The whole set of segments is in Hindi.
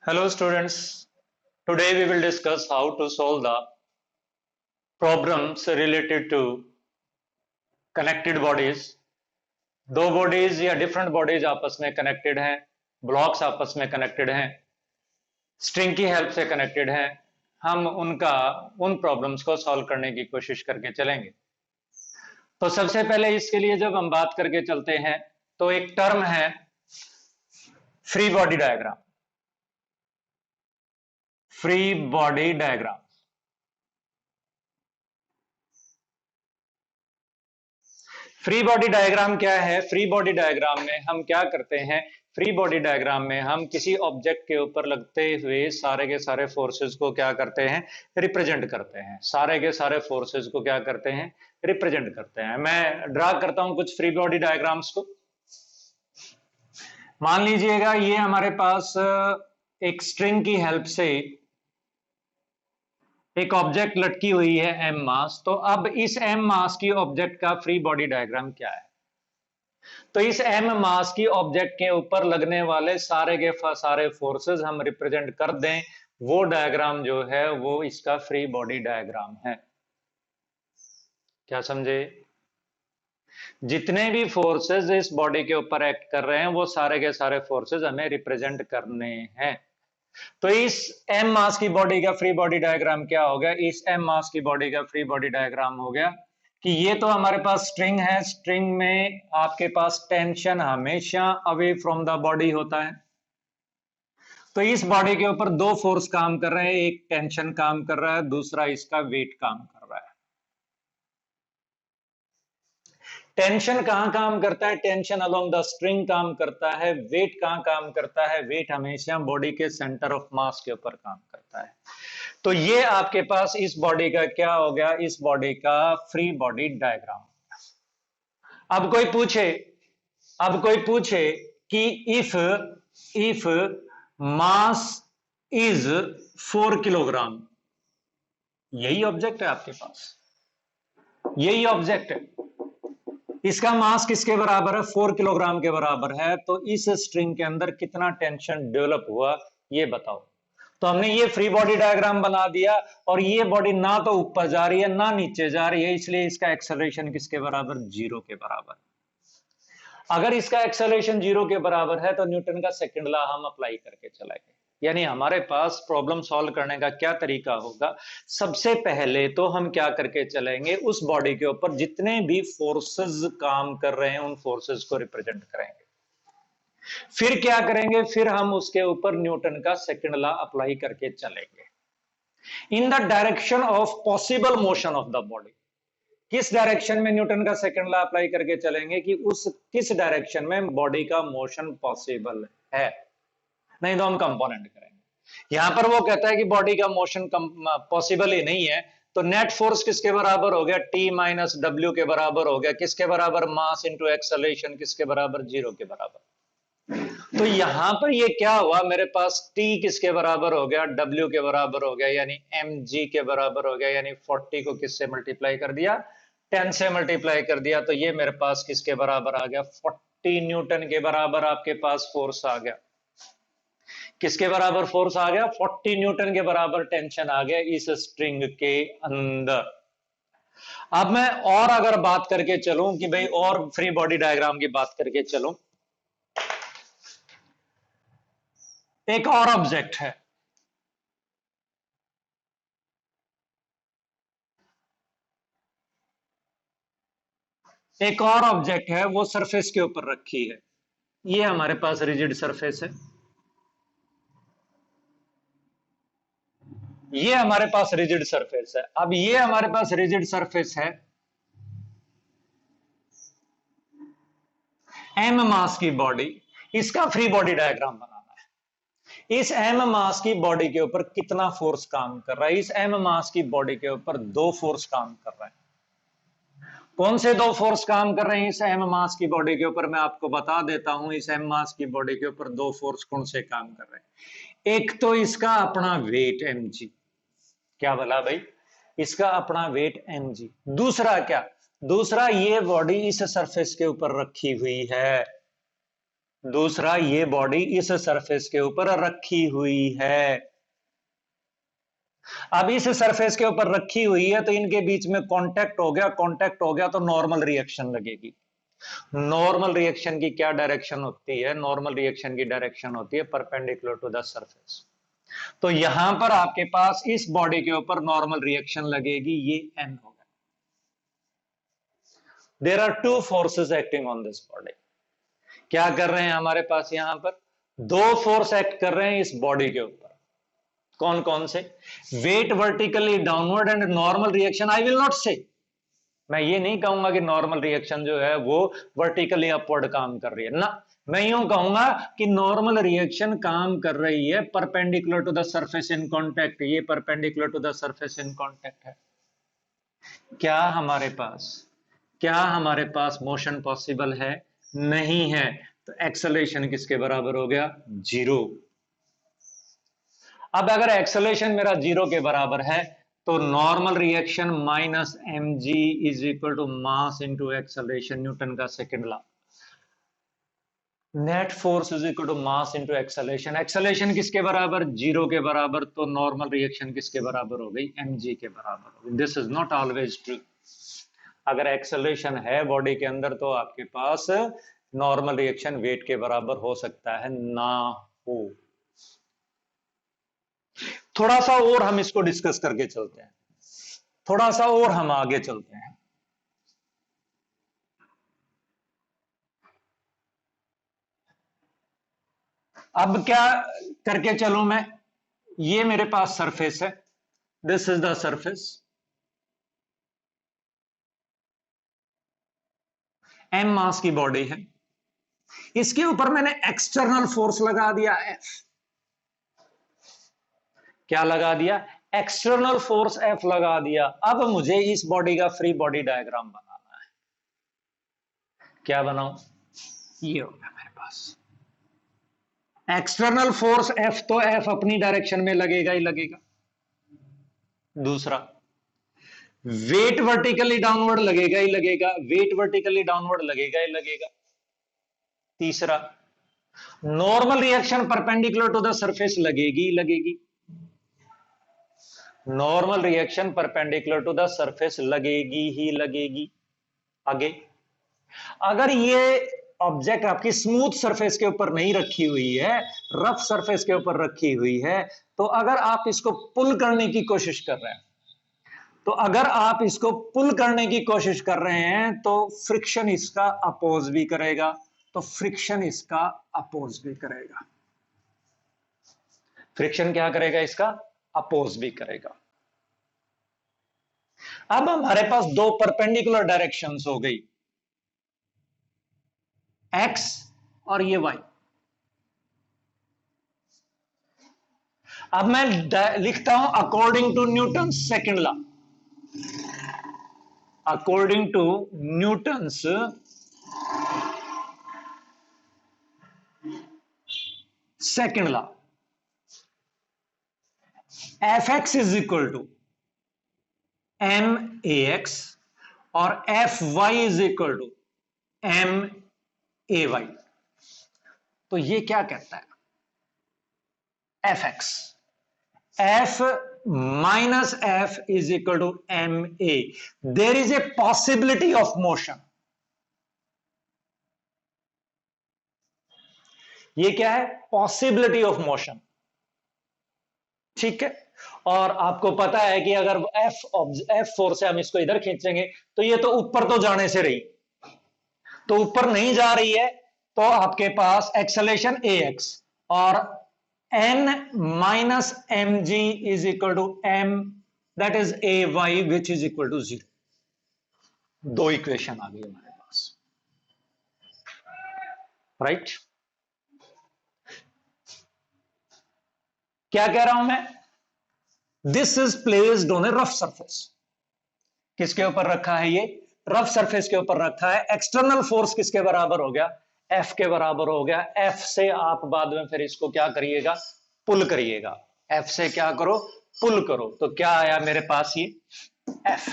Hello students, today we will discuss how to solve the problems related to connected bodies. दो बॉडीज या डिफरेंट बॉडीज आपस में कनेक्टेड हैं, ब्लॉक्स आपस में कनेक्टेड हैं, स्ट्रिंग की हेल्प से कनेक्टेड हैं। हम उन प्रॉब्लम्स को सॉल्व करने की कोशिश करके चलेंगे। तो सबसे पहले इसके लिए जब हम बात करके चलते हैं तो एक टर्म है free body diagram. Free body diagram free body diagram क्या है? फ्री बॉडी डायग्राम में हम क्या करते हैं? फ्री बॉडी डायग्राम में हम किसी ऑब्जेक्ट के ऊपर लगते हुए सारे के सारे फोर्सेस को क्या करते हैं? रिप्रेजेंट करते हैं। सारे के सारे फोर्सेस को क्या करते हैं? रिप्रेजेंट करते हैं। मैं ड्रा करता हूं कुछ फ्री बॉडी डायग्राम्स को। मान लीजिएगा ये हमारे पास एक स्ट्रिंग की हेल्प से एक ऑब्जेक्ट लटकी हुई है एम मास। तो अब इस एम मास की ऑब्जेक्ट का फ्री बॉडी डायग्राम क्या है? तो इस एम मास की ऑब्जेक्ट के ऊपर लगने वाले सारे के सारे फोर्सेस हम रिप्रेजेंट कर दें, वो डायग्राम जो है वो इसका फ्री बॉडी डायग्राम है। क्या समझे? जितने भी फोर्सेस इस बॉडी के ऊपर एक्ट कर रहे हैं वो सारे के सारे फोर्सेस हमें रिप्रेजेंट करने हैं। तो इस एम मास की बॉडी का फ्री बॉडी डायग्राम क्या हो गया? इस एम मास की बॉडी का फ्री बॉडी डायग्राम हो गया कि ये तो हमारे पास स्ट्रिंग है। स्ट्रिंग में आपके पास टेंशन हमेशा अवे फ्रॉम द बॉडी होता है। तो इस बॉडी के ऊपर दो फोर्स काम कर रहे हैं, एक टेंशन काम कर रहा है, दूसरा इसका वेट काम कर रहा है। टेंशन कहां काम करता है? टेंशन अलोंग द स्ट्रिंग काम करता है। वेट कहां काम करता है? वेट हमेशा बॉडी के सेंटर ऑफ मास के ऊपर काम करता है। तो ये आपके पास इस बॉडी का क्या हो गया? इस बॉडी का फ्री बॉडी डायग्राम। अब कोई पूछे कि इफ मास इज 4 किलोग्राम, यही ऑब्जेक्ट है आपके पास, यही ऑब्जेक्ट है, इसका मास किसके बराबर है? 4 किलोग्राम के बराबर है। तो इस स्ट्रिंग के अंदर कितना टेंशन डेवलप हुआ ये बताओ। तो हमने ये फ्री बॉडी डायग्राम बना दिया और ये बॉडी ना तो ऊपर जा रही है ना नीचे जा रही है, इसलिए इसका एक्सेलरेशन किसके बराबर? 0 के बराबर। अगर इसका एक्सेलरेशन 0 के बराबर है तो न्यूटन का सेकंड लॉ हम अप्लाई करके चलेंगे। यानी हमारे पास प्रॉब्लम सॉल्व करने का क्या तरीका होगा? सबसे पहले तो हम क्या करके चलेंगे? उस बॉडी के ऊपर जितने भी फोर्सेस काम कर रहे हैं उन फोर्सेस को रिप्रेजेंट करेंगे। फिर क्या करेंगे? फिर हम उसके ऊपर न्यूटन का सेकंड लॉ अप्लाई करके चलेंगे in the direction of possible motion of the body. किस डायरेक्शन में न्यूटन का सेकंड लॉ अप्लाई करके चलेंगे कि उस किस डायरेक्शन में बॉडी का मोशन पॉसिबल है, नहीं तो हम कंपोनेंट करेंगे। यहां पर वो कहता है कि बॉडी का मोशन पॉसिबल ही नहीं है, तो नेट फोर्स किसके बराबर हो गया? T माइनस डब्ल्यू के बराबर हो गया। किसके बराबर? मास इंटू एक्सेलरेशन किसके बराबर? 0 के बराबर। तो यहां पर ये क्या हुआ? मेरे पास T किसके बराबर हो गया? W के बराबर हो गया, यानी mg के बराबर हो गया। यानी 40 को किससे मल्टीप्लाई कर दिया? 10 से मल्टीप्लाई कर दिया। तो ये मेरे पास किसके बराबर आ गया? 40 न्यूटन के बराबर आपके पास फोर्स आ गया। किसके बराबर फोर्स आ गया? 40 न्यूटन के बराबर टेंशन आ गया इस स्ट्रिंग के अंदर। अब मैं और अगर बात करके चलूं कि भाई और फ्री बॉडी डायग्राम की बात करके चलूं, एक और ऑब्जेक्ट है, एक और ऑब्जेक्ट है, वो सरफेस के ऊपर रखी है। ये हमारे पास रिजिड सरफेस है, ये हमारे पास रिजिड सरफेस है। अब ये हमारे पास रिजिड सरफेस है, एम मास की बॉडी, इसका फ्री बॉडी डायग्राम बनाना है। इस एम मास की बॉडी के ऊपर कितना फोर्स काम कर रहा है? इस एम मास की बॉडी के ऊपर दो फोर्स काम कर रहे हैं। कौन से दो फोर्स काम कर रहे हैं इस एम मास की बॉडी के ऊपर? मैं आपको बता देता हूं। इस एम मास की बॉडी के ऊपर दो फोर्स कौन से काम कर रहे हैं? एक तो इसका अपना वेट mg, क्या बोला भाई? इसका अपना वेट mg। दूसरा क्या? दूसरा ये बॉडी इस सरफेस के ऊपर रखी हुई है, दूसरा, ये बॉडी इस सरफेस के ऊपर रखी हुई है। अब इस सरफेस के ऊपर रखी हुई है तो इनके बीच में कांटेक्ट हो गया, कांटेक्ट हो गया तो नॉर्मल रिएक्शन लगेगी। नॉर्मल रिएक्शन की क्या डायरेक्शन होती है? नॉर्मल रिएक्शन की डायरेक्शन होती है परपेंडिकुलर टू द सरफेस। तो यहां पर आपके पास इस बॉडी के ऊपर नॉर्मल रिएक्शन लगेगी, ये एन होगा। There are two forces acting on this body. क्या कर रहे हैं हमारे पास? यहां पर दो फोर्स एक्ट कर रहे हैं इस बॉडी के ऊपर। कौन कौन से? Weight vertically downward and normal reaction. I will not say, मैं ये नहीं कहूंगा कि नॉर्मल रिएक्शन जो है वो वर्टिकली अपवर्ड काम कर रही है ना, मैं यूं कहूंगा कि नॉर्मल रिएक्शन काम कर रही है perpendicular to the surface in contact. ये perpendicular to the surface in contact है। क्या हमारे पास मोशन पॉसिबल है? नहीं है। तो एक्सेलरेशन किसके बराबर हो गया? 0। अब अगर एक्सेलरेशन मेरा 0 के बराबर है तो normal reaction minus M G is equal to mass into acceleration, Newton का second law. Net force is equal to mass into acceleration. Acceleration किसके बराबर? 0 के बराबर। तो नॉर्मल रिएक्शन किसके बराबर हो गई? एम जी के बराबर हो गई। This is not always true. अगर एक्सेलरेशन है बॉडी के अंदर तो आपके पास नॉर्मल रिएक्शन वेट के बराबर हो सकता है, ना हो। थोड़ा सा और हम इसको डिस्कस करके चलते हैं, थोड़ा सा और हम आगे चलते हैं। अब क्या करके चलूं मैं? ये मेरे पास सरफेस है, this is the surface, m mass की बॉडी है, इसके ऊपर मैंने एक्सटर्नल फोर्स लगा दिया एफ। क्या लगा दिया? एक्सटर्नल फोर्स एफ लगा दिया। अब मुझे इस बॉडी का फ्री बॉडी डायग्राम बनाना है। क्या बनाऊं? ये हो गया मेरे पास एक्सटर्नल फोर्स एफ, तो एफ अपनी डायरेक्शन में लगेगा ही लगेगा। दूसरा, वेट वर्टिकली डाउनवर्ड लगेगा ही लगेगा, वेट वर्टिकली डाउनवर्ड लगेगा ही लगेगा। तीसरा, normal reaction perpendicular to the surface लगेगी ही लगेगी। Normal reaction perpendicular to the surface लगेगी ही लगेगी। आगे, अगर ये ऑब्जेक्ट आपकी स्मूथ सरफेस के ऊपर नहीं रखी हुई है, रफ सरफेस के ऊपर रखी हुई है, तो अगर आप इसको पुल करने की कोशिश कर रहे हैं, तो अगर आप इसको पुल करने की कोशिश कर रहे हैं तो फ्रिक्शन इसका अपोज भी करेगा, तो फ्रिक्शन इसका अपोज भी करेगा। फ्रिक्शन क्या करेगा? इसका अपोज भी करेगा। अब हमारे पास दो परपेंडिकुलर डायरेक्शंस हो गई, एक्स और ये वाई। अब मैं लिखता हूं according to Newton second law, according to Newton's second law, f x is equal to M A x और f Y is equal to M A Y. तो ये क्या कहता है? F x, f minus F is equal to M a. There is a possibility of motion. ये क्या है? Possibility of motion. ठीक है। और आपको पता है कि अगर एफ फोर्स से हम इसको इधर खींचेंगे तो ये तो ऊपर तो जाने से रही, तो ऊपर नहीं जा रही है, तो आपके पास एक्सेलरेशन ए एक्स और N minus M G is equal to M, that is A Y which is equal to 0। दो इक्वेशन आ गई हमारे पास, राइट? क्या कह रहा हूं मैं? This is placed on A rough surface. किसके ऊपर रखा है? ये रफ सरफेस के ऊपर रखा है। एक्सटर्नल फोर्स किसके बराबर हो गया? एफ के बराबर हो गया। एफ से आप बाद में फिर इसको क्या करिएगा? पुल करिएगा। एफ से क्या करो? पुल करो। तो क्या आया मेरे पास? ये एफ।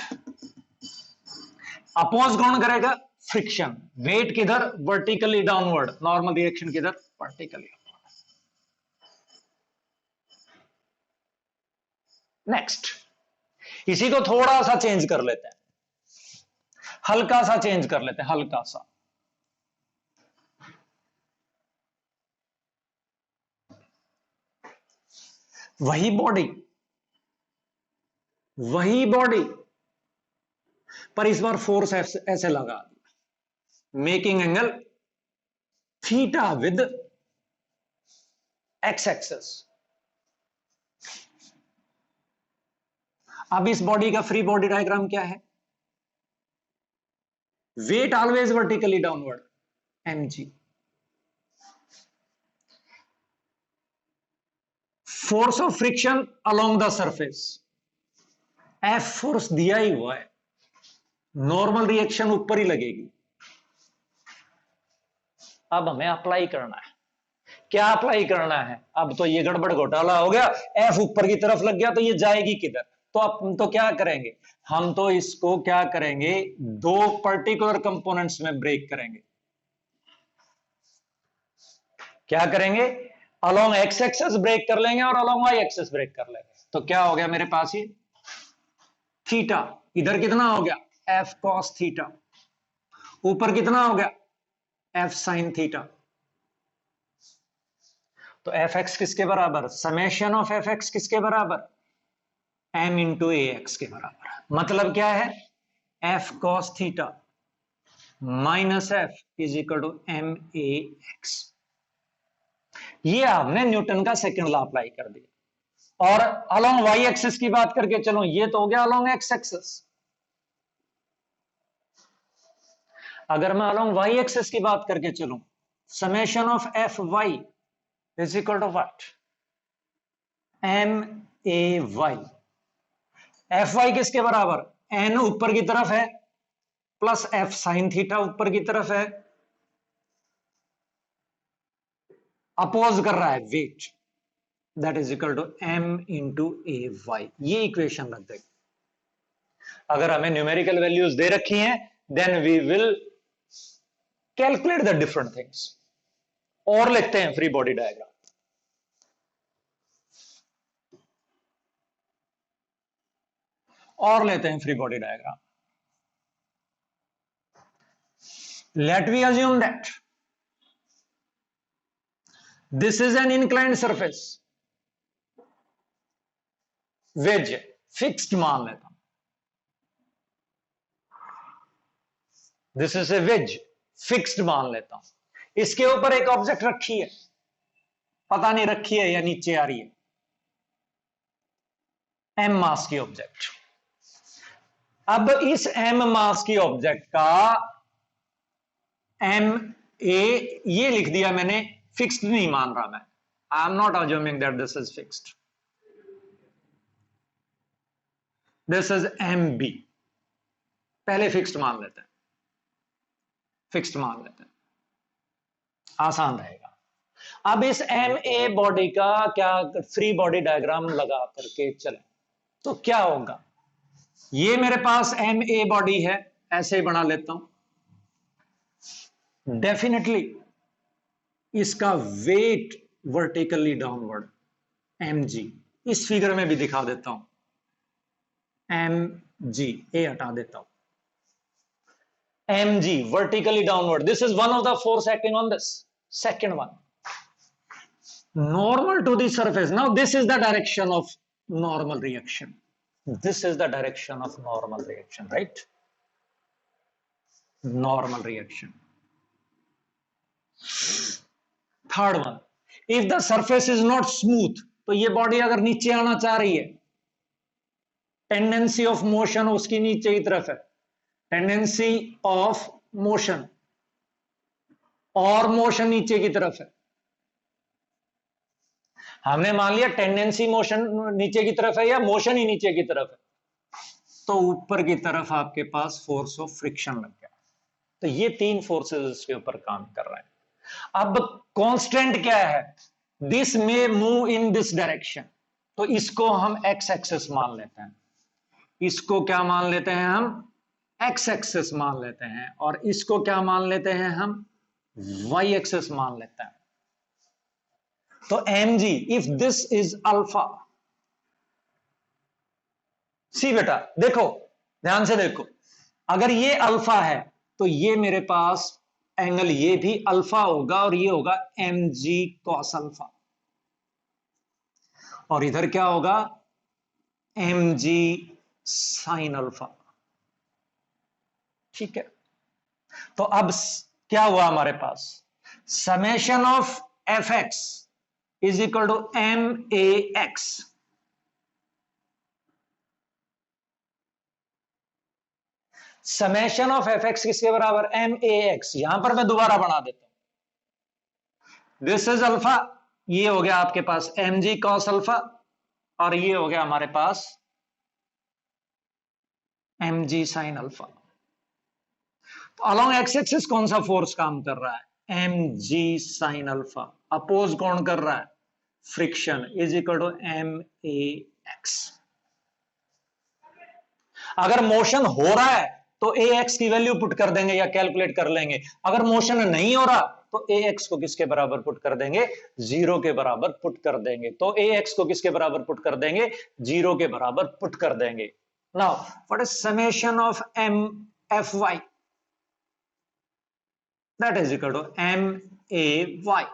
अपोज कौन करेगा? फ्रिक्शन, वेट किधर, वर्टिकली डाउनवर्ड, नॉर्मल रिएक्शन किधर, वर्टिकली। नेक्स्ट, इसी को थोड़ा सा चेंज कर लेते हैं, हल्का सा चेंज कर लेते हैं, हल्का सा। वही बॉडी, वही बॉडी, पर इस बार फोर्स ऐसे लगा दिया, making angle theta with X axis. अब इस बॉडी का फ्री बॉडी डायग्राम क्या है, weight always vertically downward, mg, force of friction along the surface, F force दिया ही हुआ है, नॉर्मल रिएक्शन ऊपर ही लगेगी। अब हमें अप्लाई करना है, क्या अप्लाई करना है, अब तो ये गड़बड़ घोटाला हो गया, एफ ऊपर की तरफ लग गया तो ये जाएगी किधर, तो अब तो क्या करेंगे, हम तो इसको क्या करेंगे, दो पर्टिकुलर कंपोनेंट्स में ब्रेक करेंगे। क्या करेंगे, अलोंग एक्स एक्सेस ब्रेक कर लेंगे और अलोंग वाई एक्सेस ब्रेक कर लेंगे। तो क्या हो गया मेरे पास, ये थीटा इधर कितना हो गया, एफ कॉस थीटा, ऊपर कितना हो गया, एफ साइन थीटा। तो एफ एक्स किसके बराबर, समेशन ऑफ एफ एक्स किसके बराबर, एम इंटू ए एक्स के बराबर। मतलब क्या है, F cos theta minus F is equal to M A X. ये आपने न्यूटन का सेकंड लॉ अप्लाई कर दिया। और अलोंग वाई एक्सिस की बात करके चलो, ये तो हो गया अलोंग एक्स एक्सिस। अगर मैं अलोंग वाई एक्सिस की बात करके चलूं, summation of F Y is equal to what, M A Y. F Y किसके बराबर, एन ऊपर की तरफ है प्लस एफ साइन थीटा ऊपर की तरफ है, अपोज कर रहा है weight, that is equal to M into A Y. ये इक्वेशन लग गई। अगर हमें न्यूमेरिकल वैल्यूज दे रखी हैं, then we will calculate the different things. और लिखते हैं फ्री बॉडी डायग्राम। और लेते हैं free body diagram. Let we assume that this is an inclined surface, wedge fixed मान लेता हूं, this is a wedge fixed मान लेता हूं। इसके ऊपर एक ऑब्जेक्ट रखी है, पता नहीं रखी है या नीचे आ रही है, एम मास की ऑब्जेक्ट। अब इस एम मास की ऑब्जेक्ट का एम ए ये लिख दिया मैंने, फिक्स्ड नहीं मान रहा मैं, I am not assuming that this is fixed, this is M B. पहले फिक्स्ड मान लेते हैं, फिक्स्ड मान लेते हैं, आसान रहेगा। अब इस एम ए बॉडी का क्या फ्री बॉडी डायग्राम लगा करके चले तो क्या होगा, ये मेरे पास एम ए बॉडी है, ऐसे ही बना लेता हूं। डेफिनेटली इसका weight vertically downward M G, इस फिगर में भी दिखा देता हूं, एम जी, ए हटा देता हूं, M G vertically downward, this is one of the force acting on this, second one normal to the surface. Now this is the direction of normal reaction, this is the direction of normal reaction, right, normal reaction. Third one, if the surface is not smooth, तो ये बॉडी अगर नीचे आना चाह रही है, टेंडेंसी ऑफ मोशन उसकी नीचे की तरफ है, टेंडेंसी ऑफ मोशन, और मोशन नीचे की तरफ है। हमने मान लिया टेंडेंसी मोशन नीचे की तरफ है या मोशन ही नीचे की तरफ है, तो ऊपर की तरफ आपके पास फोर्स ऑफ फ्रिक्शन लग गया। तो ये तीन फोर्सेस इसके ऊपर काम कर रहे हैं। अब कांस्टेंट क्या है, this may move in this direction, तो इसको हम एक्स एक्सेस मान लेते हैं, इसको क्या मान लेते हैं हम, एक्स एक्सेस मान लेते हैं और इसको क्या मान लेते हैं हम, वाई एक्सेस मान लेते हैं। तो m g if this is alpha, see बेटा देखो, ध्यान से देखो, अगर ये अल्फा है तो ये मेरे पास एंगल ये भी अल्फा होगा और ये होगा एम जी कॉस अल्फा, और इधर क्या होगा एम जी साइन अल्फा। ठीक है, तो अब क्या हुआ हमारे पास, summation of F x is equal to M A X. Summation of F X किसके बराबर, एम ए एक्स। यहां पर मैं दोबारा बना देता हूं, दिस इज अल्फा, ये हो गया आपके पास एम जी कॉस अल्फा, और ये हो गया हमारे पास एम जी साइन अल्फा। तो अलोंग एक्स एक्सिस कौन सा फोर्स काम कर रहा है, M G sine alpha. Oppose कौन कर रहा है, friction, is equal to M A X. अगर मोशन हो रहा है तो ए एक्स की वैल्यू पुट कर देंगे या कैलकुलेट कर लेंगे, अगर मोशन नहीं हो रहा तो ए एक्स को किसके बराबर पुट कर देंगे, जीरो के बराबर पुट कर देंगे। तो ए एक्स को किसके बराबर पुट कर देंगे, जीरो के बराबर पुट कर देंगे। Now what is summation of M F Y, that is equal to M A Y.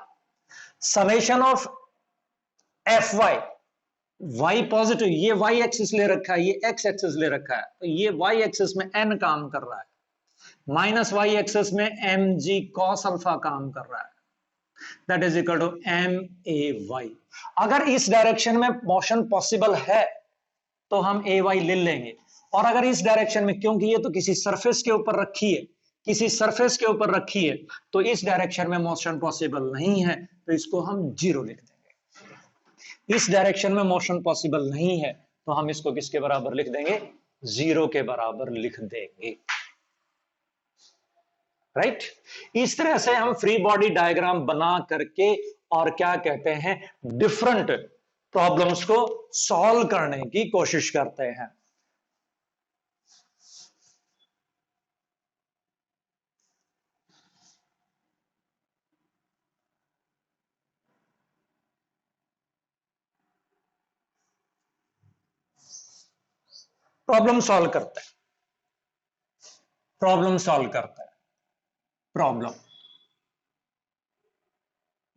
Summation of F Y, Y positive, ये वाई एक्सिस ले रखा है, ये एक्स एक्सिस ले रखा है, तो ये वाई एक्सिस में एन काम कर रहा है, माइनस वाई एक्सिस में एम जी कॉस अल्फा काम कर रहा है, that is equal to M A Y. अगर इस डायरेक्शन में मोशन पॉसिबल है तो हम ए वाई ले लेंगे, और अगर इस डायरेक्शन में, क्योंकि ये तो किसी सरफेस के ऊपर रखी है, किसी सरफेस के ऊपर रखी है, तो इस डायरेक्शन में मोशन पॉसिबल नहीं है, तो इसको हम जीरो लिख देंगे। इस डायरेक्शन में मोशन पॉसिबल नहीं है तो हम इसको किसके बराबर लिख देंगे, जीरो के बराबर लिख देंगे। राइट, इस तरह से हम फ्री बॉडी डायग्राम बना करके और क्या कहते हैं, डिफरेंट प्रॉब्लम्स को सॉल्व करने की कोशिश करते हैं। प्रॉब्लम सॉल्व करते हैं, प्रॉब्लम सॉल्व करते हैं। प्रॉब्लम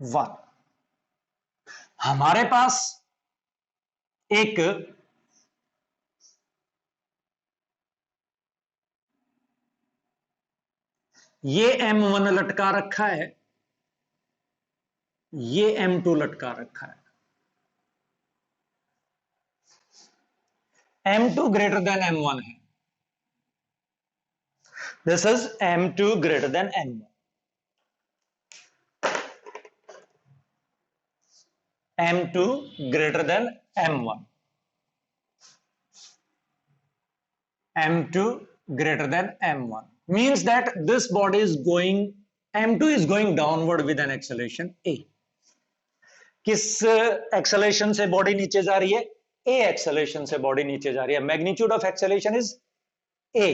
1, हमारे पास एक ये M1 लटका रखा है, ये M2 लटका रखा है, M2 ग्रेटर देन M1 है, this is M2 greater than M1, M2 greater than M1, M2 greater than M1 means that this body is going, M2 is going downward with an acceleration A. किस एक्सेलेरेशन से बॉडी नीचे जा रही है, A एक्सेलेरेशन से बॉडी नीचे जा रही है, magnitude of acceleration is A.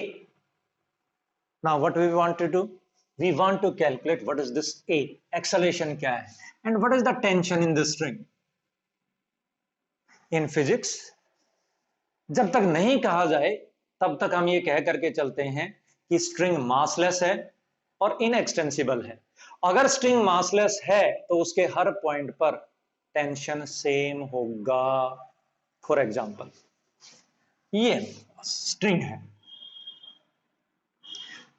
Now what we want to do, we want to calculate what is this A, acceleration क्या है, and what is the tension in this string. In physics जब तक नहीं कहा जाए तब तक हम ये कह करके चलते हैं कि स्ट्रिंग मासलेस है और इनएक्सटेंसिबल है। अगर स्ट्रिंग मासलेस है तो उसके हर पॉइंट पर टेंशन सेम होगा। फॉर एग्जांपल ये स्ट्रिंग है,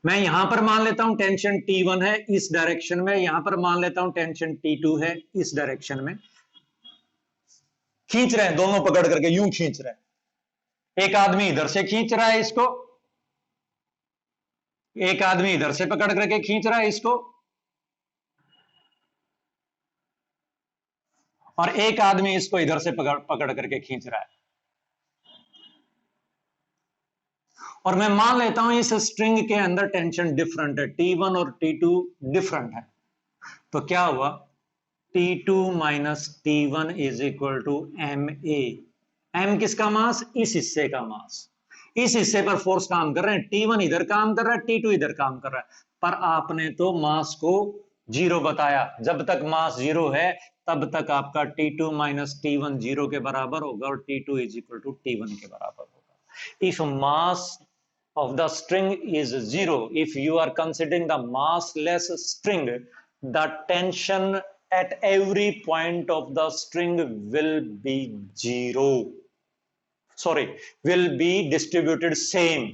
मैं यहां पर मान लेता हूं टेंशन T1 है इस डायरेक्शन में, यहां पर मान लेता हूं टेंशन T2 है इस डायरेक्शन में, खींच रहे हैं दोनों पकड़ करके, यूं खींच रहे हैं, एक आदमी इधर से खींच रहा है इसको, एक आदमी इधर से पकड़ करके खींच रहा है इसको, और एक आदमी इसको इधर से पकड़ करके खींच रहा है। और मैं मान लेता हूं इस स्ट्रिंग के अंदर टेंशन डिफरेंट है, T1 और T2 डिफरेंट है, तो क्या हुआ, T2 minus T1 is equal to M A. M किसका मास, इस हिस्से का मास, इस हिस्से पर फोर्स काम कर रहे हैं, T1 इधर काम कर रहा है, T2 इधर काम कर रहा है, पर आपने तो मास को जीरो बताया। जब तक मास जीरो है तब तक आपका T2 माइनस T1 जीरो के बराबर होगा और T2 is equal to T1 के बराबर होगा। If mass of the string is zero, if you are considering the massless string, the tension at every point of the string will be zero, sorry, will be distributed same।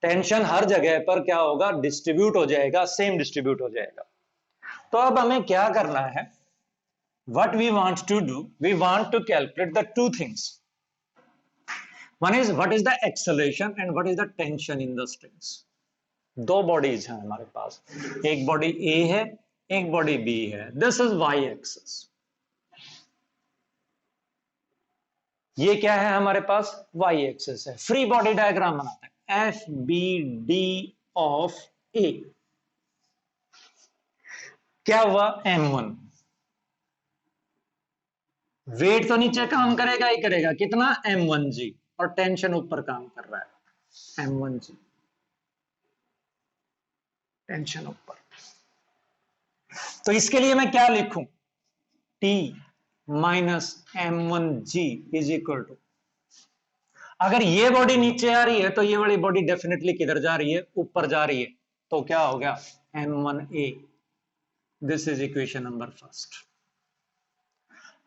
Tension हर जगह पर क्या होगा, डिस्ट्रीब्यूट हो जाएगा, सेम डिस्ट्रीब्यूट हो जाएगा। तो अब हमें क्या करना है, what we want to do, we want to calculate the two things। One is what is the acceleration and what is the tension in the strings। दो बॉडीज हैं हमारे पास, एक बॉडी ए है, एक बॉडी बी है। This is Y axis. ये क्या है हमारे पास, वाई एक्सिस है। फ्री बॉडी डायग्राम बनाते हैं, F B D of A. क्या हुआ, M1 वेट तो नीचे काम करेगा ही करेगा, कितना, M1G, और टेंशन ऊपर काम कर रहा है, M1G, टेंशन ऊपर। तो इसके लिए मैं क्या लिखूं, T minus M1G is equal to, अगर ये बॉडी नीचे आ रही है तो ये वाली बॉडी डेफिनेटली किधर जा रही है, ऊपर जा रही है, तो क्या हो गया, M1A। This is equation number first.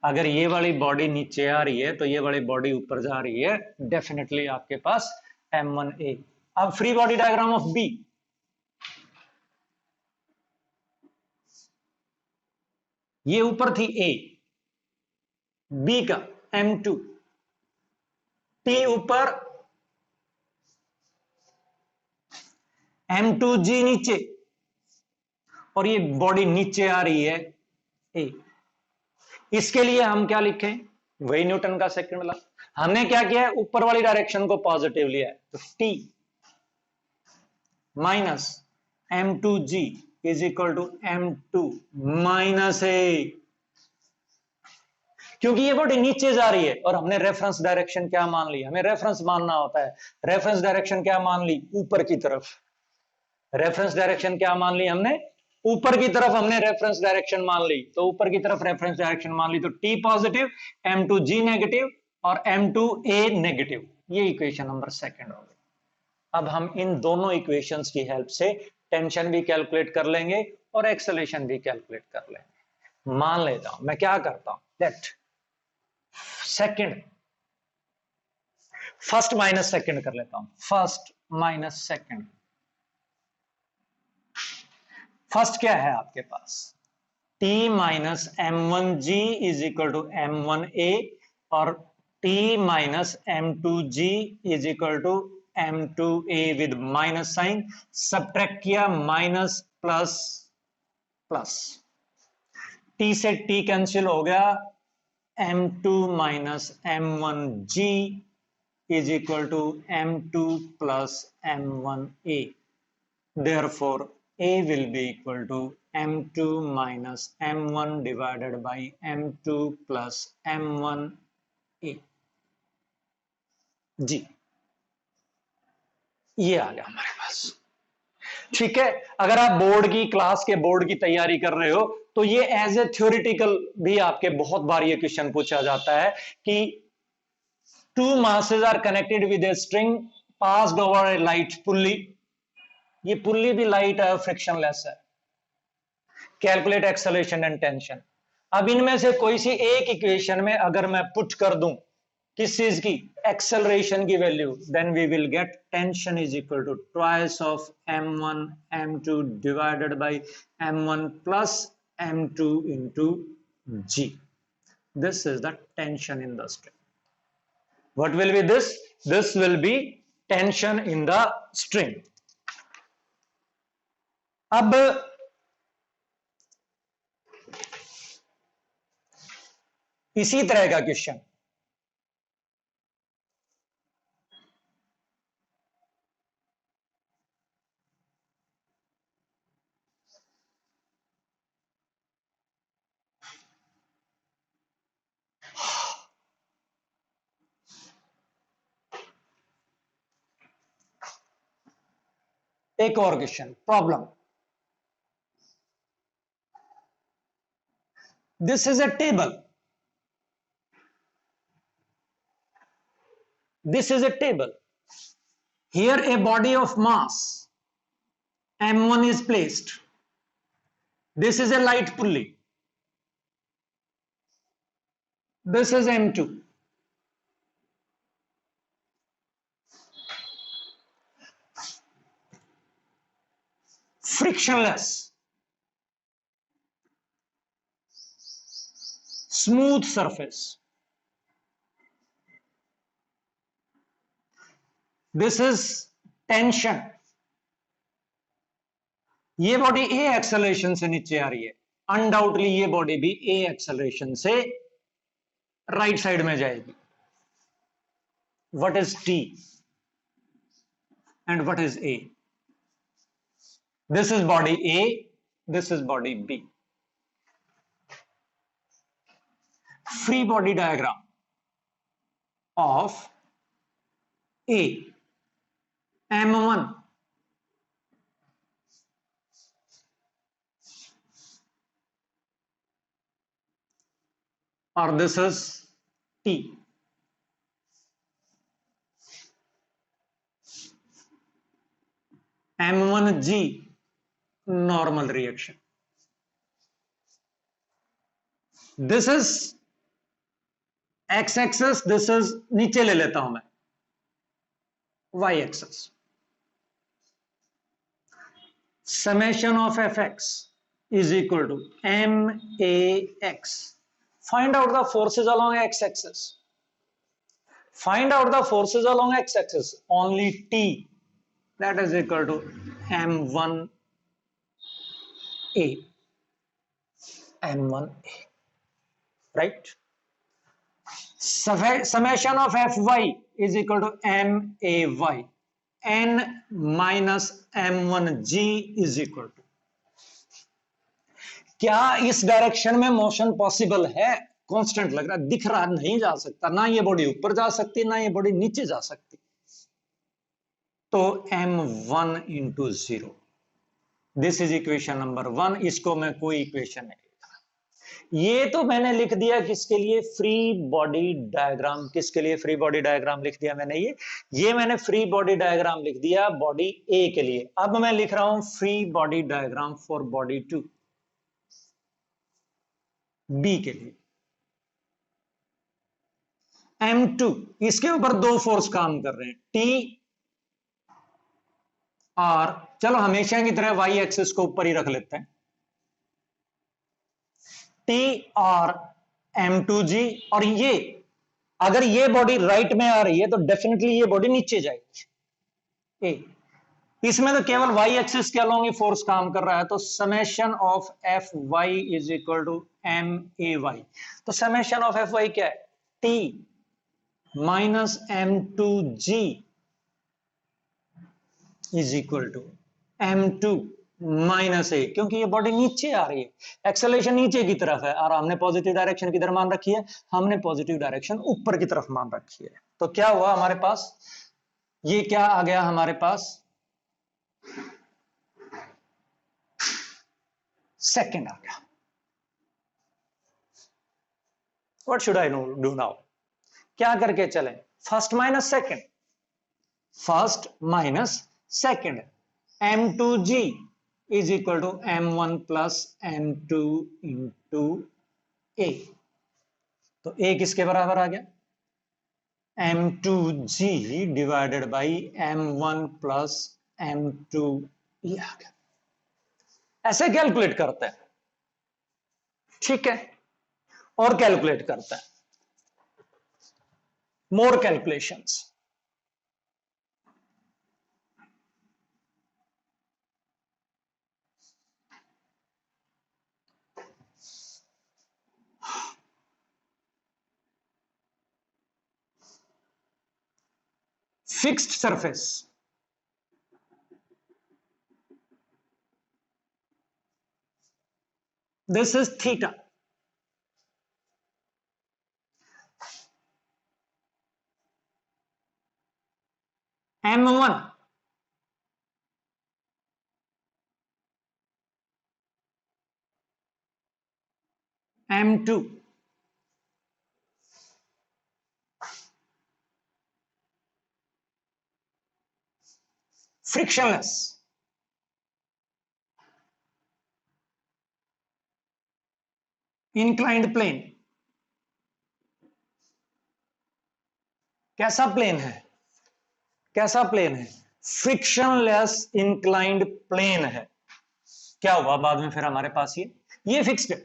अगर ये वाली बॉडी नीचे आ रही है तो ये वाली बॉडी ऊपर जा रही है, डेफिनेटली आपके पास M1A। अब free body diagram of B, ये ऊपर थी A, B का M2, T ऊपर, M2G नीचे, और ये बॉडी नीचे आ रही है A। इसके लिए हम क्या लिखें, वही न्यूटन का सेकंड लॉ। हमने क्या किया है, ऊपर वाली डायरेक्शन को पॉजिटिव लिया है, तो T minus M2G is equal to M2 minus A। क्योंकि ये बॉडी नीचे जा रही है और हमने रेफरेंस डायरेक्शन क्या मान ली, हमें रेफरेंस मानना होता है। रेफरेंस डायरेक्शन क्या मान ली, ऊपर की तरफ। रेफरेंस डायरेक्शन क्या मान ली हमने, ऊपर की तरफ हमने रेफरेंस डायरेक्शन मान ली। तो ऊपर की तरफ रेफरेंस डायरेक्शन मान ली, तो T पॉजिटिव, M2G नेगेटिव और M2A नेगेटिव। ये इक्वेशन नंबर सेकंड हो गई। अब हम इन दोनों इक्वेशंस की हेल्प से टेंशन भी कैलकुलेट कर लेंगे और एक्सेलेरेशन भी कैलकुलेट कर लेंगे। मान लेता हूं, मैं क्या करता हूं, let second, first minus second कर लेता हूं, फर्स्ट माइनस सेकंड। फर्स्ट क्या है आपके पास, T minus M1G is equal to M1A और T minus M2G is equal to M2A with minus sign. Subtract किया, माइनस प्लस प्लस, T से T कैंसिल हो गया, M2 minus M1G is equal to M2 plus M1A। Therefore, A will be equal to M2 minus M1 divided by M2 plus M1A। जी, ये आ गया हमारे पास। ठीक है, अगर आप बोर्ड की, क्लास के बोर्ड की तैयारी कर रहे हो तो ये एज ए थ्योरेटिकल भी आपके बहुत बार ये क्वेश्चन पूछा जाता है कि to masses are connected with a string passed over a light pulley। ये पुल्ली भी लाइट है, फ्रिक्शनलेस है। Calculate acceleration and tension. अब इनमें से कोई सी एक इक्वेशन में अगर मैं पुट कर दूं किस चीज की, एक्सेलरेशन की value, then we will get tension is equal to twice of M1 M2 divided by M1 plus M2 into G। This is the tension in the string. What will be this, this will be tension in the string. अब इसी तरह का क्वेश्चन एक और question problem. This is a table. This is a table. Here a body of mass M1 is placed. This is a light pulley. This is M2. Frictionless, smooth surface. This is tension. ये बॉडी ए एक्सेलरेशन से नीचे आ रही है, अनडाउटली ये बॉडी भी ए एक्सेलरेशन से राइट साइड में जाएगी. What is T and what is A? This is body A, this is body B. Free body diagram of A M1 or this is T. M1G normal reaction. This is x-axis, this is नीचे ले लेता हूं मैं y-axis. Summation of fx is equal to max. Find out the forces along x-axis. Find out the forces along x-axis. Only T, that is equal to M1A. M1A. Right? Summation of Fy is equal to MAY. N minus M1G is equal to. क्या इस डायरेक्शन में मोशन पॉसिबल है? कांस्टेंट लग रहा, दिख रहा नहीं जा सकता, ना ये बॉडी ऊपर जा सकती ना ये बॉडी नीचे जा सकती. तो M1 into 0. This is equation number 1. इसको मैं कोई इक्वेशन नहीं लिख रहा. ये तो मैंने लिख दिया किसके लिए? Free body diagram. किसके लिए फ्री बॉडी डायग्राम लिख दिया मैंने? ये मैंने फ्री बॉडी डायग्राम लिख दिया बॉडी ए के लिए. अब मैं लिख रहा हूं free body diagram for body 2 B के लिए. M2 इसके ऊपर दो फोर्स काम कर रहे हैं, T और चलो हमेशा की तरह वाई एक्सिस को ऊपर ही रख लेते हैं. T और M2G. और ये अगर ये बॉडी राइट में आ रही है तो डेफिनेटली ये बॉडी नीचे जाएगी. ए इसमें तो केवल वाई एक्सिस के अलोंग ही फोर्स काम कर रहा है. तो summation of F Y is equal to M A Y. तो समेशन ऑफ एफ वाई क्या है? T minus M2G is equal to M2 minus A. क्योंकि ये बॉडी नीचे आ रही है, एक्सेलरेशन नीचे की तरफ है और हमने पॉजिटिव डायरेक्शन किधर मान रखी है? हमने पॉजिटिव डायरेक्शन ऊपर की तरफ मान रखी है. तो क्या हुआ हमारे पास? ये क्या आ गया हमारे पास? सेकंड आ गया. What should I do now? क्या करके चले? First minus second. First minus second. M2G is equal to M1 plus M2 into A. तो ए किसके बराबर आ गया? M2G divided by M1 plus M2 ये आ गया. ऐसे कैलकुलेट करते हैं. ठीक है, और कैलकुलेट करते हैं. More calculations. Fixed surface. This is theta. M1 m2 frictionless, inclined plane, कैसा प्लेन है, कैसा प्लेन है, फ्रिक्शनलेस इंक्लाइंड प्लेन है। क्या हुआ बाद में फिर हमारे पास ये फिक्स्ड है।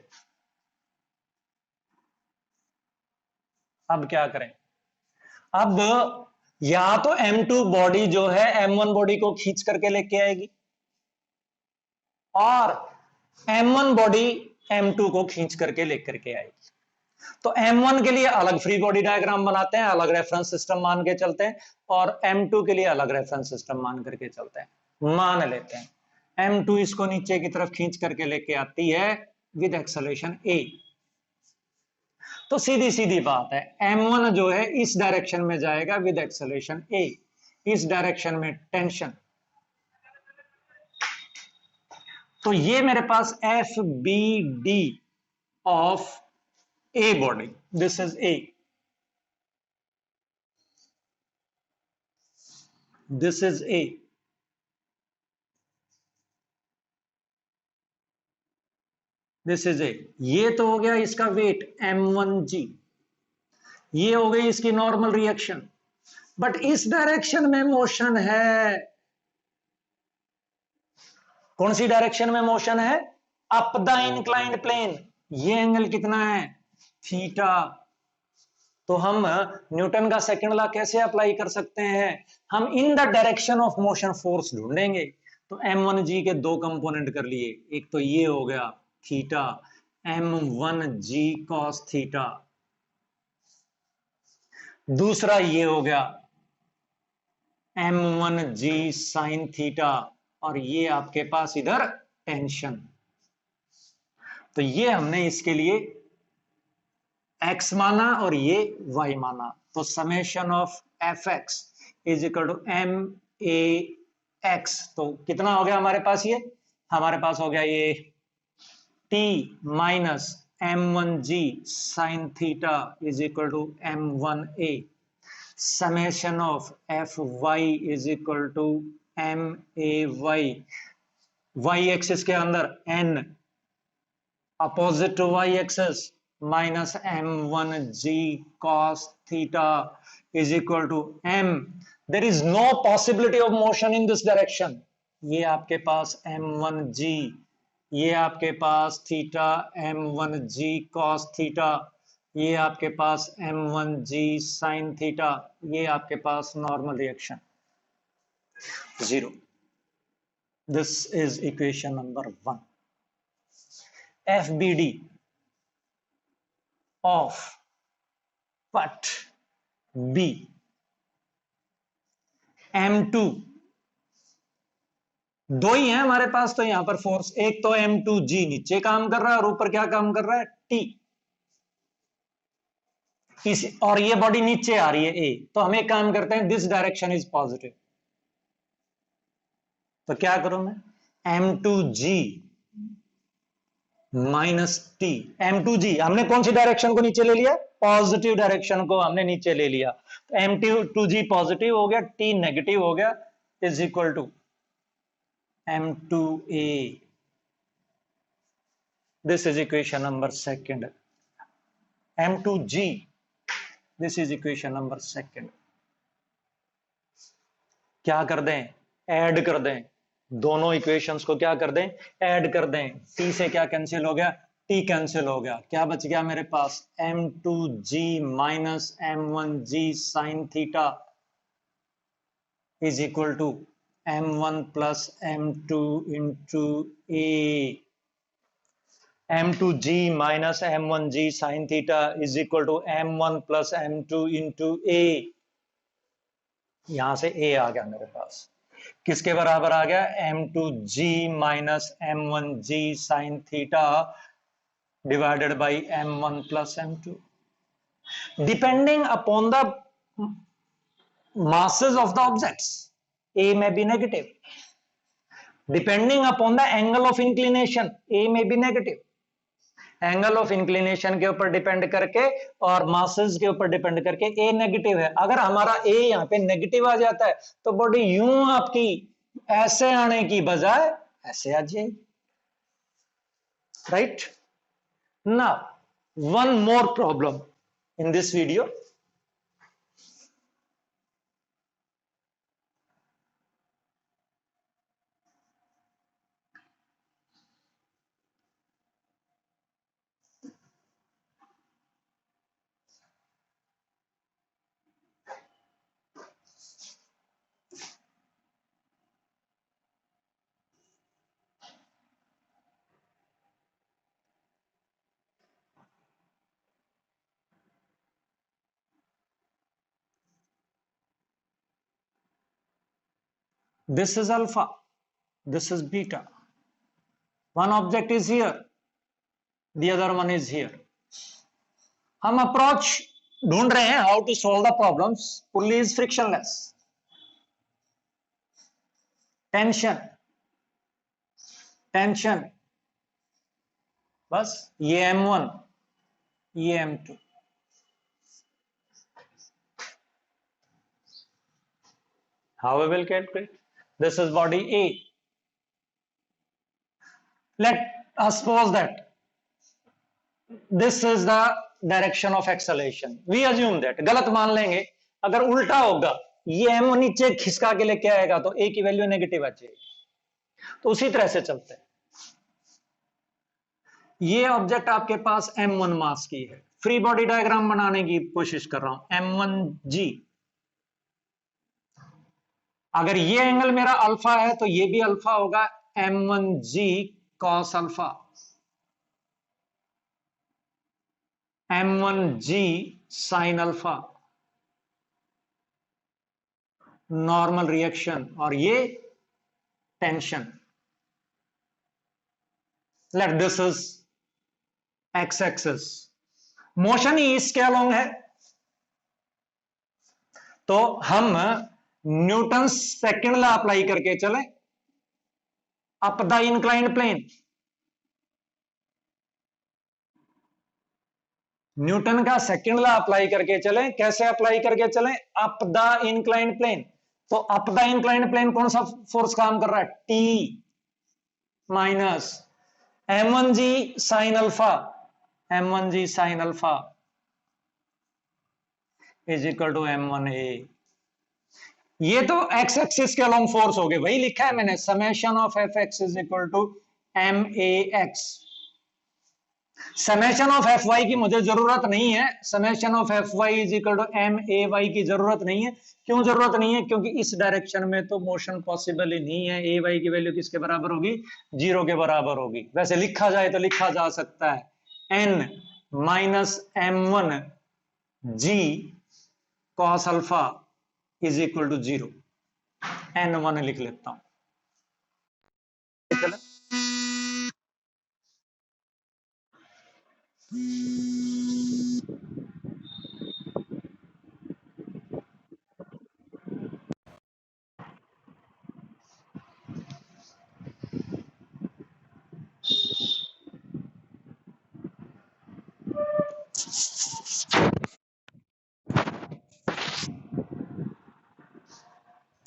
अब क्या करें, अब या तो M2 बॉडी जो है M1 बॉडी को खींच करके लेके आएगी, और M1 बॉडी M2 को खींच करके लेकर के आएगी। तो M1 के लिए अलग फ्री बॉडी डायग्राम बनाते हैं, अलग रेफरेंस सिस्टम मान के चलते हैं, और M2 के लिए अलग रेफरेंस सिस्टम मान करके चलते हैं। मान लेते हैं M2 इसको नीचे की तरफ खींच करके लेके आती है विद एक्सेलरेशन a, तो सीधी सीधी बात है M1 जो है इस डायरेक्शन में जाएगा विद एक्सेलरेशन a, इस डायरेक्शन में टेंशन, तो ये मेरे पास FBD of A body, this is A, this is A, this is A। ये तो हो गया इसका वेट M1G, ये हो गई इसकी नॉर्मल रिएक्शन, बट इस डायरेक्शन में मोशन है, कौन सी डायरेक्शन में मोशन है, अप द इंक्लाइंड प्लेन। ये एंगल कितना है, थीटा। तो हम न्यूटन का सेकंड लॉ कैसे अप्लाई कर सकते हैं, हम in the direction of motion force ढूंढेंगे। तो M1G के दो कंपोनेंट कर लिए, एक तो ये हो गया थीटा, M1G cos थीटा, दूसरा ये हो गया M1G sin थीटा, और ये आपके पास इधर टेंशन। तो ये हमने इसके लिए x माना और ये y माना, तो summation of fx is equal to MAX। तो कितना हो गया हमारे पास, ये हमारे पास हो गया ये t minus M1G sin theta is equal to M1A, summation of Fy is equal to MAY, y axis के अंदर n opposite to y axis minus M1G cos theta is equal to M। There is no possibility of motion in this direction. ये आपके पास M1G, ये आपके पास थीटा M1G cos थीटा, ये आपके पास M1G sin थीटा, ये आपके पास normal reaction 0। This is equation number 1। FBD of what B, M2 दो ही है हमारे पास, तो यहां पर फोर्स एक तो M2G नीचे काम कर रहा है और ऊपर क्या काम कर रहा है, T, और ये बॉडी नीचे आ रही है A। तो हम एक काम करते हैं, दिस डायरेक्शन इज पॉजिटिव, तो क्या करूं मैं, M2G माइनस T, M2G हमने कौन सी डायरेक्शन को नीचे ले लिया, पॉजिटिव डायरेक्शन को हमने नीचे ले लिया, तो M2G पॉजिटिव हो गया, T नेगेटिव हो गया, is equal to M2A। This is equation number 2। M2G, this is equation number 2। क्या कर दें, ऐड कर दें, दोनों इक्वेशंस को क्या कर दें, ऐड कर दें। T से क्या कैंसिल हो गया, T कैंसिल हो गया, क्या बच गया मेरे पास, M2G minus M1G sin theta is equal to M1 plus M2 into A। M2G minus M1G sin theta is equal to M1 plus M2 into A। यहां से A आ गया मेरे पास, किसके बराबर आ गया, M2G minus M1G sin theta divided by M1 plus M2। Depending upon the masses of the objects, A may be negative, depending upon the angle of inclination, A may be negative, angle of inclination के ऊपर डिपेंड करके और मासेस के ऊपर डिपेंड करके ए नेगेटिव है। अगर हमारा ए यहां पे नेगेटिव आ जाता है तो बॉडी यूं आपकी ऐसे आने की बजाय ऐसे आ जाएगी, right. Now one more problem in this video. This is alpha, this is beta. One object is here, the other one is here. हम अप्रोच ढूंढ रहे हैं how to solve the problems. Pulley is frictionless, tension tension, बस ये M1 ये M2। How we will calculate? This is body A. Let us suppose that this is the direction of acceleration. We assume that, गलत मान लेंगे, अगर उल्टा होगा ये M नीचे खिसका के लेके आएगा तो A की वैल्यू नेगेटिव आ जाएगी। तो उसी तरह से चलते हैं। ये ऑब्जेक्ट आपके पास M1 मास की है। फ्री बॉडी डायग्राम बनाने की कोशिश कर रहा हूं। M1G, अगर ये एंगल मेरा अल्फा है तो ये भी अल्फा होगा, M1G cos alpha, M1G sin alpha, normal reaction, और ये tension. Let this is X axis, motion ही इसके अलोंग है, तो हम न्यूटन सेकंड लॉ अप्लाई करके चले up the inclined plane. Newton का सेकंड लॉ अप्लाई करके चले, कैसे अप्लाई करके चले? Up the inclined plane. तो अप द इंक्लाइंड प्लेन कौन सा फोर्स काम कर रहा है? T minus M1G sine alpha, M1G sine alpha is equal to M1A। ये तो एक्स एक्सिस के अलोंग फोर्स हो गए, वही लिखा है मैंने, summation of F x is equal to MAX। Summation of F y की मुझे जरूरत नहीं है, summation of F Y is equal to MAY की जरूरत नहीं है। क्यों जरूरत नहीं है? क्योंकि इस डायरेक्शन में तो मोशन पॉसिबल ही नहीं है। AY की वैल्यू किसके बराबर होगी? 0 के बराबर होगी। वैसे लिखा जाए तो लिखा जा सकता है N minus M1G cos alpha is equal to 0। N1 लिख लेता हूं।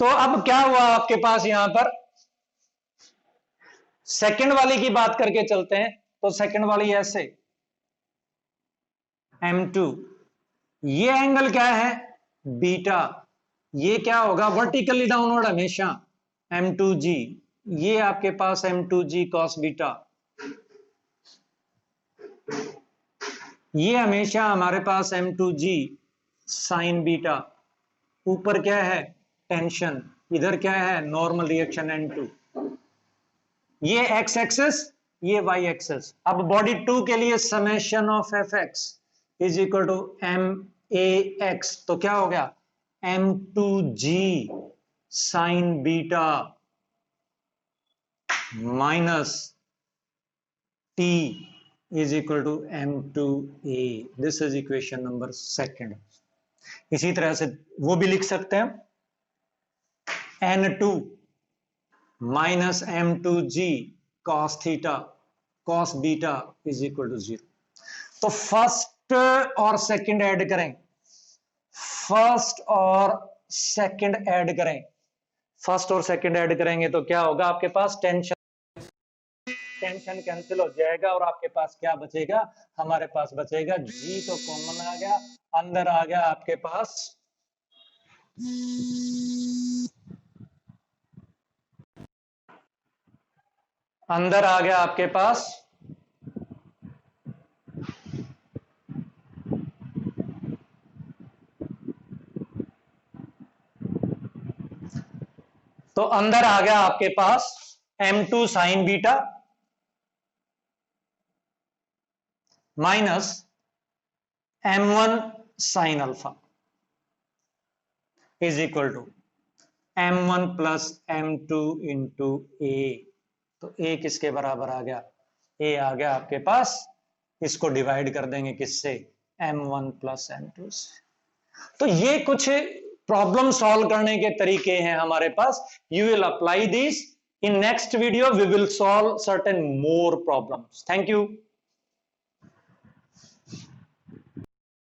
तो अब क्या हुआ आपके पास यहां पर? सेकंड वाली की बात करके चलते हैं। तो सेकंड वाली ऐसे M2, ये एंगल क्या है? बीटा। ये क्या होगा? वर्टिकली डाउनवर्ड हमेशा, M2G। ये आपके पास M2G cos बीटा, ये हमेशा हमारे पास M2G sin बीटा। ऊपर क्या है? टेंशन। इधर क्या है? Normal reaction N2। ये एक्स एक्सिस, ये वाई एक्सिस। अब बॉडी 2 के लिए summation of F x is equal to MAX। तो क्या हो गया? M2G sine beta minus T is equal to M2A। This is equation number second. इसी तरह से वो भी लिख सकते हैं, N2 minus M2G cos theta cos beta is equal to 0। तो फर्स्ट और सेकंड ऐड करें, फर्स्ट और सेकंड ऐड करें, फर्स्ट और सेकंड ऐड करेंगे तो क्या होगा, आपके पास टेंशन कैंसिल हो जाएगा और आपके पास क्या बचेगा, हमारे पास बचेगा जी, तो कॉमन आ गया, अंदर आ गया आपके पास अंदर आ गया आपके पास तो अंदर आ गया आपके पास m2 sine beta minus m1 sine alpha is equal to m1 plus m2 into A. तो ए किसके बराबर आ गया, ए आ गया आपके पास, इसको डिवाइड कर देंगे किससे, m1 प्लस m2 से। तो ये कुछ प्रॉब्लम सॉल्व करने के तरीके हैं हमारे पास। You will apply this in next video, we will solve certain more problems. Thank you.